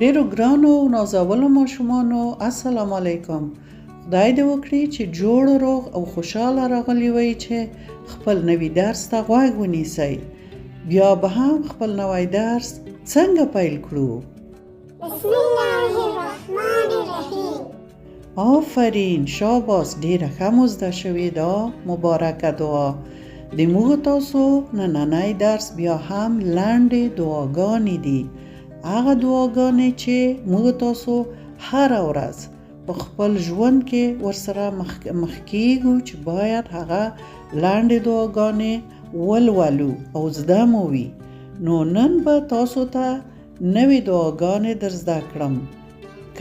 ډیرو ګرانو او نازولو ماشومانو السلام علیکم. خدای دې وکړي چې جوړ روغ او خوشاله راغلی وئ چې خپل نوي درس ته غوږ ونیسئ. بیا به هم خپل نوی درس څنګه پیل کړو؟ بسم الله الرحمن الرحیم. آفرین، شاباس، ډیره ښه مو زده شوې دا مبارکه دعا. د موږ تاسو نننی درس بیا هم لنډې دعاګانې دي. هغه دعاګانې چې موږ تاسو هره ورځ په خپل ژوند کې ورسره مخ کیږو چې باید هغه لنډې دعاګانې ولولو او زده مو وي. نو نن به تاسو ته نوې دعاګانې در زده کړم.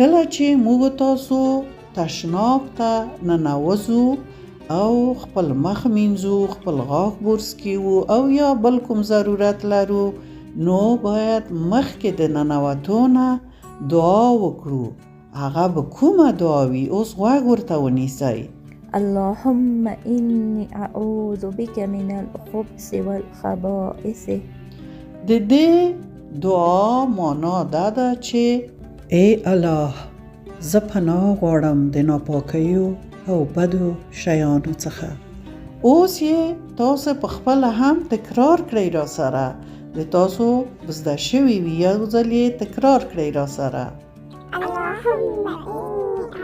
کله چې موږ تاسو تشناب ته ننوځو او خپل مخ مینځو، خپل غاښ برس کیو او یا بل کوم ضرورت لرو، نو باید مخکې د ننوتو نه دعا وکړو. هغه به کومه دعا وي؟ اوس غوږ ورته ونیسئ. اللهم إني أعوذ بك من الخبث والخبائث. د دې دعا معنا دا ده چې ای الله، زه پناه غواړم د ناپاکیو او بدو شیانو څخه. اوس یې تاسو په خپله هم تکرار کړئ را سره. د تاسو زده شوي وي، یو ځل یې تکرار کړئ را سره. اللهم إني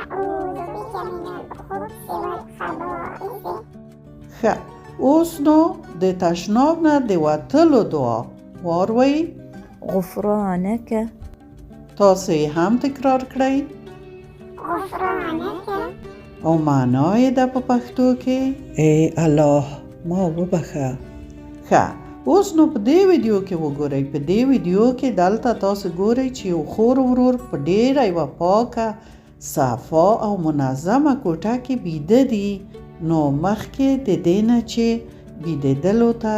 أعوذ بك من الخبث والخبائث. ښه، اوس نو د تشناب نه د وتلو دعا واروئ. غفرانك. تاسو یې هم تکرار کړئ. غفرانك. او معنا یې ده په پښتو کې ای الله ما وبخه. ښه، اوس نو په دې ویډیو کې وګورئ. په دې ویډیو کې دلته تاسو ګورئ چې یو خور ورور په ډیره یوه پاکه، صفا او منظمه کوټه کې بیده دي. نو مخکې د دې نه چې بیدېدلو ته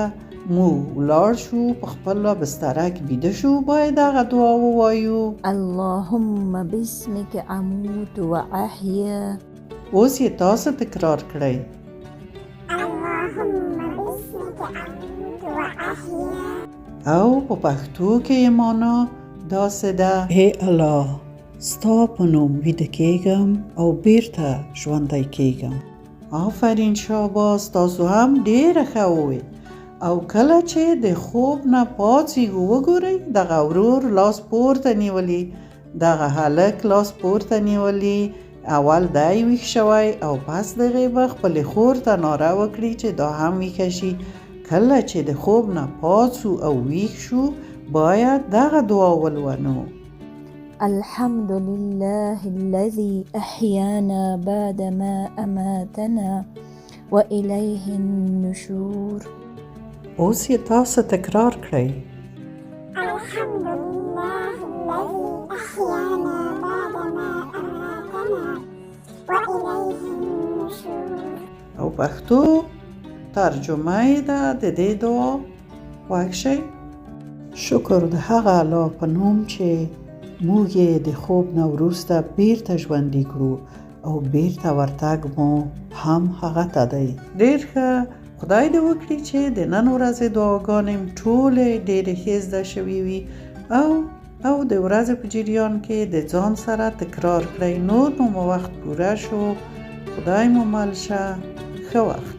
موږ ولاړ شو، په خپله بستره کې بیده شو، باید هغه دعا ووایو. اللهم باسمك أموت وأحيا. اوس یې تاسو تکرار کړئ. اللهم باسمك أموت وأحيا. او په پښتو کې یې معنا داسې ده ای الله، ستا په نوم ویده کېږم او بیرته ژوندی کېږم. آفرین، شاباس، تاسو هم ډیره ښه وویل. او کله چې د خوب نه پاڅېږو وګورئ، دغه ورور لاس پورته نیولی، دغه هلک لاس پورته نیولی. اول دی ویښ شوی او پس دغې به خپلې خور ته ناره وکړي چې دا هم ویښه شي. کله چې د خوب نه پاڅو او ویښ شو، باید دغه دعا ولولو. الحمد لله الذي أحيانا بعدما أماتنا وإليه النشور. اوس یې تاسو تکرار کړئ. الحمد لله الذي أحيانا بعدما أماتنا وإليه النشور. او پښتو ترجمه یې ده د دې دعا. غوږ شئ. شکر د هغه الله په نوم چې موږ یې د خوب نه وروسته بیرته ژوندي کړو او بیرته ورتګ مو هم هغه ته دی. ډېر ښه، خدای دې وکړي چې د نن ورځې دعاګانې ټولې ډېرې ښې زده شوي وي او د ورځې په جریان کې د ځان سره تکرار کړئ. نور نو مو وخت پوره شو. خدای مو مل شه. ښه وخت.